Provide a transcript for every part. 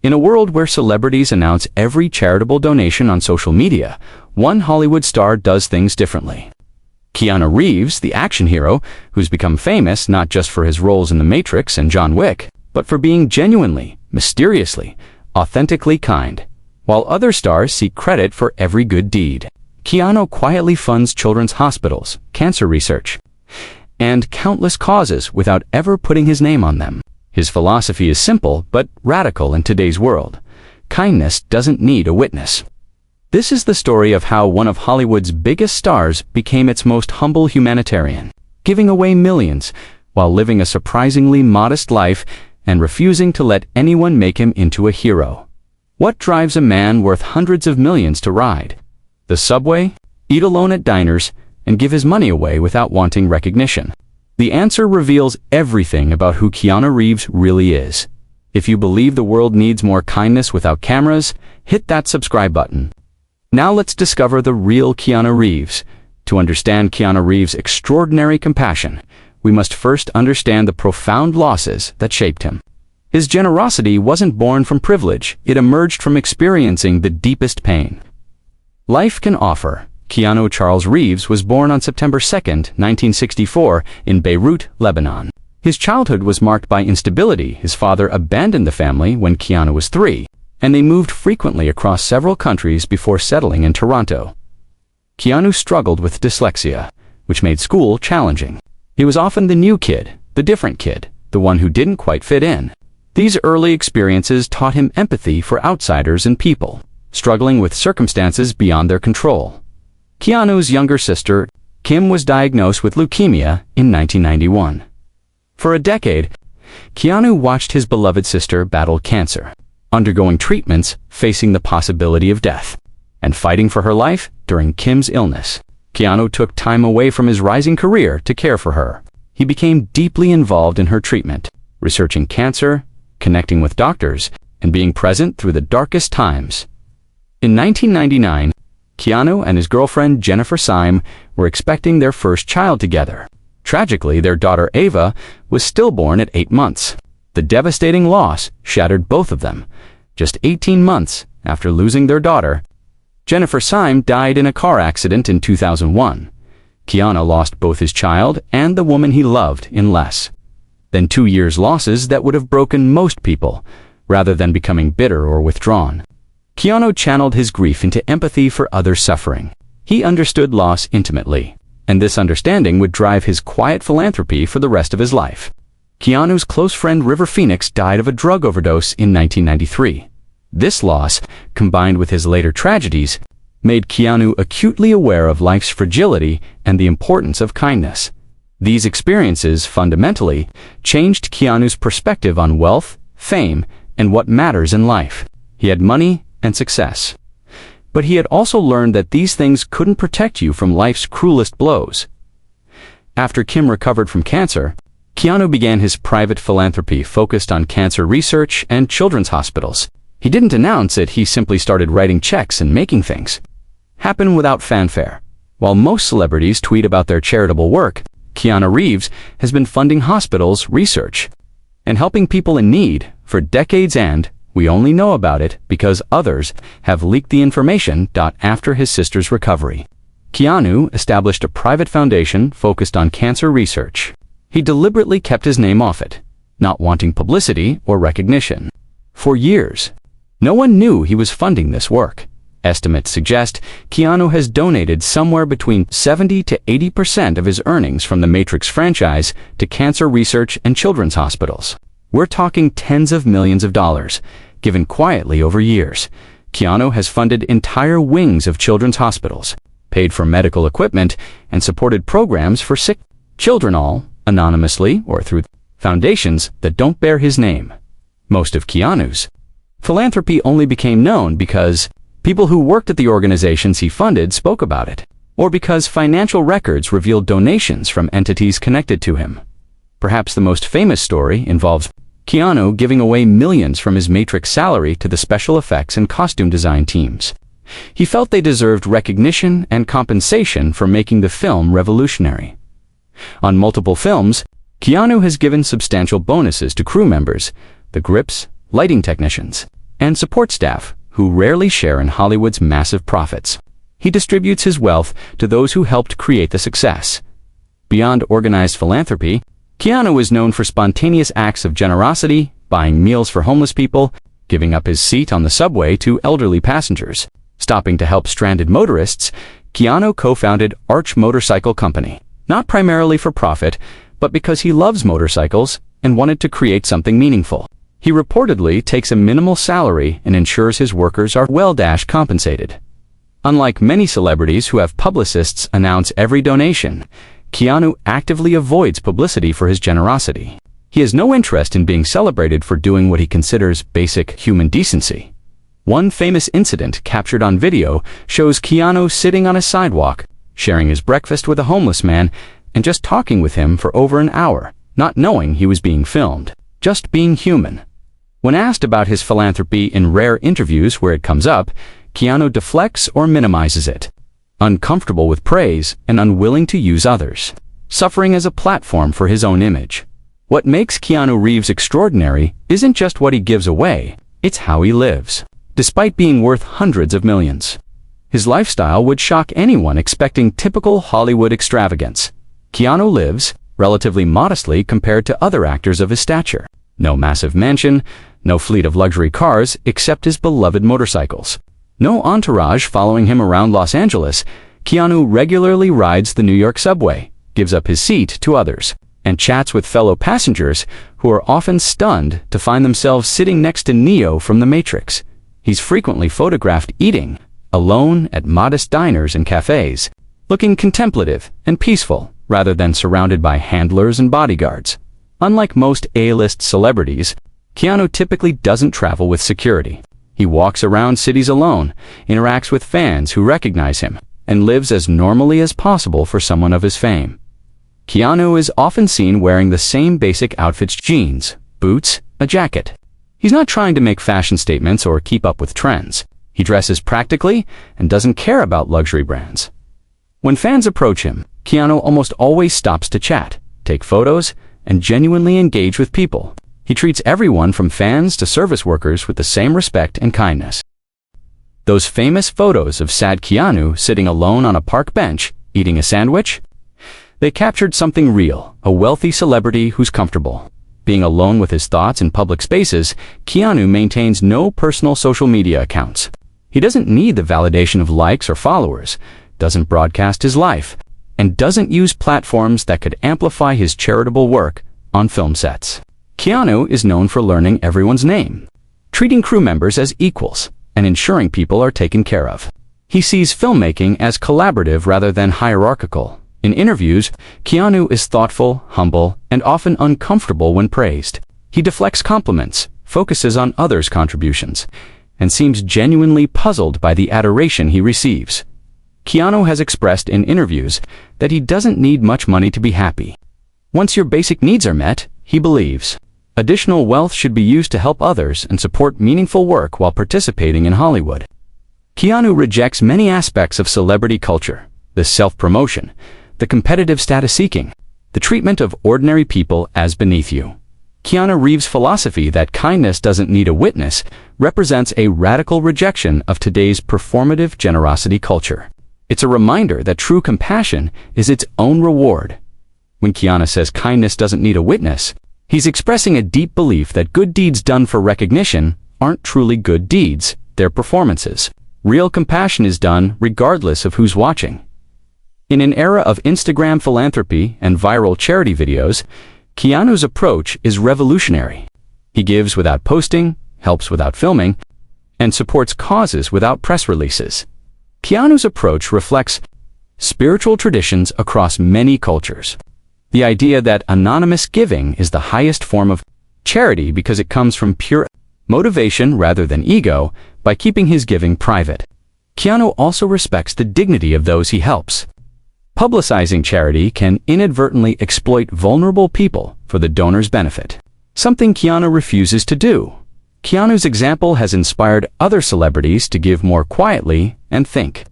In a world where celebrities announce every charitable donation on social media, one Hollywood star does things differently. Keanu Reeves, the action hero, who's become famous not just for his roles in The Matrix and John Wick, but for being genuinely, mysteriously, authentically kind. While other stars seek credit for every good deed, Keanu quietly funds children's hospitals, cancer research, and countless causes without ever putting his name on them. His philosophy is simple but radical in today's world. Kindness doesn't need a witness. This is the story of how one of Hollywood's biggest stars became its most humble humanitarian, giving away millions while living a surprisingly modest life and refusing to let anyone make him into a hero. What drives a man worth hundreds of millions to ride the subway, eat alone at diners, and give his money away without wanting recognition? The answer reveals everything about who Keanu Reeves really is. If you believe the world needs more kindness without cameras, hit that subscribe button. Now let's discover the real Keanu Reeves. To understand Keanu Reeves' extraordinary compassion, we must first understand the profound losses that shaped him. His generosity wasn't born from privilege, it emerged from experiencing the deepest pain life can offer. Keanu Charles Reeves was born on September 2, 1964, in Beirut, Lebanon. His childhood was marked by instability. His father abandoned the family when Keanu was 3, and they moved frequently across several countries before settling in Toronto. Keanu struggled with dyslexia, which made school challenging. He was often the new kid, the different kid, the one who didn't quite fit in. These early experiences taught him empathy for outsiders and people, struggling with circumstances beyond their control. Keanu's younger sister, Kim, was diagnosed with leukemia in 1991. For a decade, Keanu watched his beloved sister battle cancer, undergoing treatments, facing the possibility of death, and fighting for her life during Kim's illness. Keanu took time away from his rising career to care for her. He became deeply involved in her treatment, researching cancer, connecting with doctors, and being present through the darkest times. In 1999, Keanu and his girlfriend Jennifer Syme were expecting their first child together. Tragically, their daughter Ava was stillborn at 8 months. The devastating loss shattered both of them. Just 18 months after losing their daughter, Jennifer Syme died in a car accident in 2001. Keanu lost both his child and the woman he loved in less than 2 years, losses that would have broken most people, rather than becoming bitter or withdrawn. Keanu channeled his grief into empathy for others' suffering. He understood loss intimately, and this understanding would drive his quiet philanthropy for the rest of his life. Keanu's close friend River Phoenix died of a drug overdose in 1993. This loss, combined with his later tragedies, made Keanu acutely aware of life's fragility and the importance of kindness. These experiences fundamentally changed Keanu's perspective on wealth, fame, and what matters in life. He had money and success, but he had also learned that these things couldn't protect you from life's cruelest blows. After Kim recovered from cancer, Keanu began his private philanthropy focused on cancer research and children's hospitals. He didn't announce it, he simply started writing checks and making things happen without fanfare. While most celebrities tweet about their charitable work, Keanu Reeves has been funding hospitals, research, and helping people in need for decades, and we only know about it because others have leaked the information. After his sister's recovery, Keanu established a private foundation focused on cancer research. He deliberately kept his name off it, not wanting publicity or recognition. For years, no one knew he was funding this work. Estimates suggest Keanu has donated somewhere between 70 to 80% of his earnings from the Matrix franchise to cancer research and children's hospitals. We're talking tens of millions of dollars, given quietly over years. Keanu has funded entire wings of children's hospitals, paid for medical equipment, and supported programs for sick children, all anonymously or through foundations that don't bear his name. Most of Keanu's philanthropy only became known because people who worked at the organizations he funded spoke about it, or because financial records revealed donations from entities connected to him. Perhaps the most famous story involves Keanu giving away millions from his Matrix salary to the special effects and costume design teams. He felt they deserved recognition and compensation for making the film revolutionary. On multiple films, Keanu has given substantial bonuses to crew members, the grips, lighting technicians, and support staff, who rarely share in Hollywood's massive profits. He distributes his wealth to those who helped create the success. Beyond organized philanthropy, Keanu is known for spontaneous acts of generosity, buying meals for homeless people, giving up his seat on the subway to elderly passengers. Stopping to help stranded motorists, Keanu co-founded Arch Motorcycle Company, not primarily for profit, but because he loves motorcycles and wanted to create something meaningful. He reportedly takes a minimal salary and ensures his workers are well-compensated. Unlike many celebrities who have publicists announce every donation, Keanu actively avoids publicity for his generosity. He has no interest in being celebrated for doing what he considers basic human decency. One famous incident captured on video shows Keanu sitting on a sidewalk, sharing his breakfast with a homeless man, and just talking with him for over an hour, not knowing he was being filmed, just being human. When asked about his philanthropy in rare interviews where it comes up, Keanu deflects or minimizes it, uncomfortable with praise and unwilling to use others, suffering as a platform for his own image. What makes Keanu Reeves extraordinary isn't just what he gives away, it's how he lives. Despite being worth hundreds of millions, his lifestyle would shock anyone expecting typical Hollywood extravagance. Keanu lives relatively modestly compared to other actors of his stature. No massive mansion, no fleet of luxury cars except his beloved motorcycles. No entourage following him around Los Angeles. Keanu regularly rides the New York subway, gives up his seat to others, and chats with fellow passengers who are often stunned to find themselves sitting next to Neo from The Matrix. He's frequently photographed eating, alone at modest diners and cafes, looking contemplative and peaceful rather than surrounded by handlers and bodyguards. Unlike most A-list celebrities, Keanu typically doesn't travel with security. He walks around cities alone, interacts with fans who recognize him, and lives as normally as possible for someone of his fame. Keanu is often seen wearing the same basic outfits: jeans, boots, a jacket. He's not trying to make fashion statements or keep up with trends. He dresses practically and doesn't care about luxury brands. When fans approach him, Keanu almost always stops to chat, take photos, and genuinely engage with people. He treats everyone from fans to service workers with the same respect and kindness. Those famous photos of sad Keanu sitting alone on a park bench, eating a sandwich? They captured something real, a wealthy celebrity who's comfortable. Being alone with his thoughts in public spaces, Keanu maintains no personal social media accounts. He doesn't need the validation of likes or followers, doesn't broadcast his life, and doesn't use platforms that could amplify his charitable work on film sets. Keanu is known for learning everyone's name, treating crew members as equals, and ensuring people are taken care of. He sees filmmaking as collaborative rather than hierarchical. In interviews, Keanu is thoughtful, humble, and often uncomfortable when praised. He deflects compliments, focuses on others' contributions, and seems genuinely puzzled by the adoration he receives. Keanu has expressed in interviews that he doesn't need much money to be happy. Once your basic needs are met, he believes, additional wealth should be used to help others and support meaningful work while participating in Hollywood. Keanu rejects many aspects of celebrity culture: the self-promotion, the competitive status seeking, the treatment of ordinary people as beneath you. Keanu Reeves' philosophy that kindness doesn't need a witness represents a radical rejection of today's performative generosity culture. It's a reminder that true compassion is its own reward. When Keanu says kindness doesn't need a witness, he's expressing a deep belief that good deeds done for recognition aren't truly good deeds, they're performances. Real compassion is done regardless of who's watching. In an era of Instagram philanthropy and viral charity videos, Keanu's approach is revolutionary. He gives without posting, helps without filming, and supports causes without press releases. Keanu's approach reflects spiritual traditions across many cultures. The idea that anonymous giving is the highest form of charity because it comes from pure motivation rather than ego by keeping his giving private. Keanu also respects the dignity of those he helps. Publicizing charity can inadvertently exploit vulnerable people for the donor's benefit, something Keanu refuses to do. Keanu's example has inspired other celebrities to give more quietly and think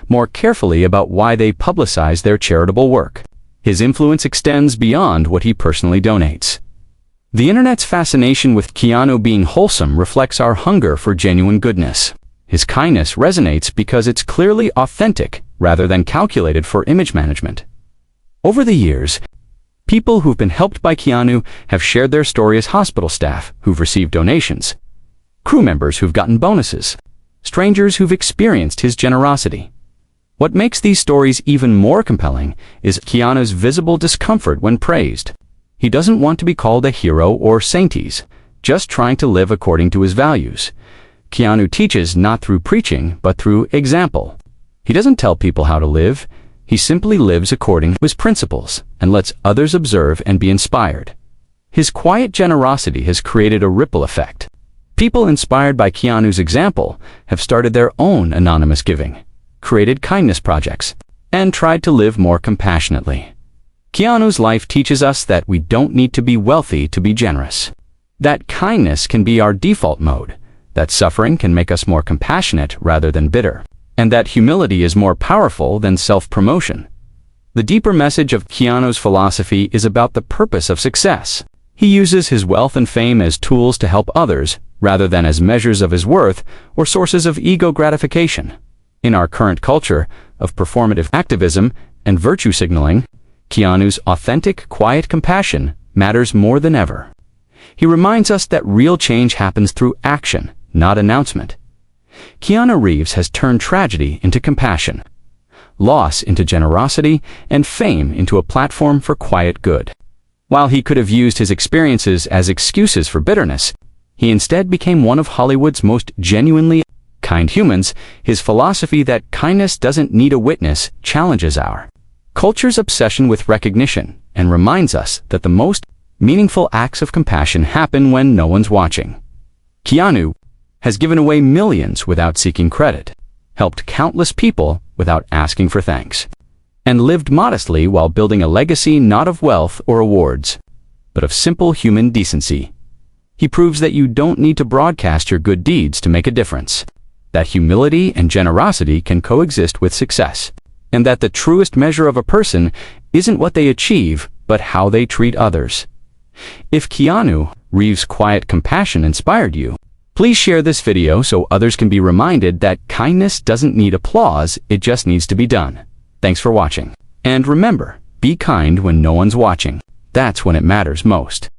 more carefully about why they publicize their charitable work. His influence extends beyond what he personally donates. The internet's fascination with Keanu being wholesome reflects our hunger for genuine goodness. His kindness resonates because it's clearly authentic rather than calculated for image management. Over the years, people who've been helped by Keanu have shared their story as hospital staff who've received donations, crew members who've gotten bonuses, strangers who've experienced his generosity. What makes these stories even more compelling is Keanu's visible discomfort when praised. He doesn't want to be called a hero or sainties, just trying to live according to his values. Keanu teaches not through preaching, but through example. He doesn't tell people how to live. He simply lives according to his principles and lets others observe and be inspired. His quiet generosity has created a ripple effect. People inspired by Keanu's example have started their own anonymous giving, created kindness projects, and tried to live more compassionately. Keanu's life teaches us that we don't need to be wealthy to be generous. That kindness can be our default mode, that suffering can make us more compassionate rather than bitter, and that humility is more powerful than self-promotion. The deeper message of Keanu's philosophy is about the purpose of success. He uses his wealth and fame as tools to help others, rather than as measures of his worth or sources of ego gratification. In our current culture of performative activism and virtue signaling, Keanu's authentic, quiet compassion matters more than ever. He reminds us that real change happens through action, not announcement. Keanu Reeves has turned tragedy into compassion, loss into generosity, and fame into a platform for quiet good. While he could have used his experiences as excuses for bitterness, he instead became one of Hollywood's most genuinely kind humans. His philosophy that kindness doesn't need a witness challenges our culture's obsession with recognition and reminds us that the most meaningful acts of compassion happen when no one's watching. Keanu has given away millions without seeking credit, helped countless people without asking for thanks, and lived modestly while building a legacy not of wealth or awards, but of simple human decency. He proves that you don't need to broadcast your good deeds to make a difference, that humility and generosity can coexist with success, and that the truest measure of a person isn't what they achieve, but how they treat others. If Keanu Reeves' quiet compassion inspired you, please share this video so others can be reminded that kindness doesn't need applause, it just needs to be done. Thanks for watching. And remember, be kind when no one's watching. That's when it matters most.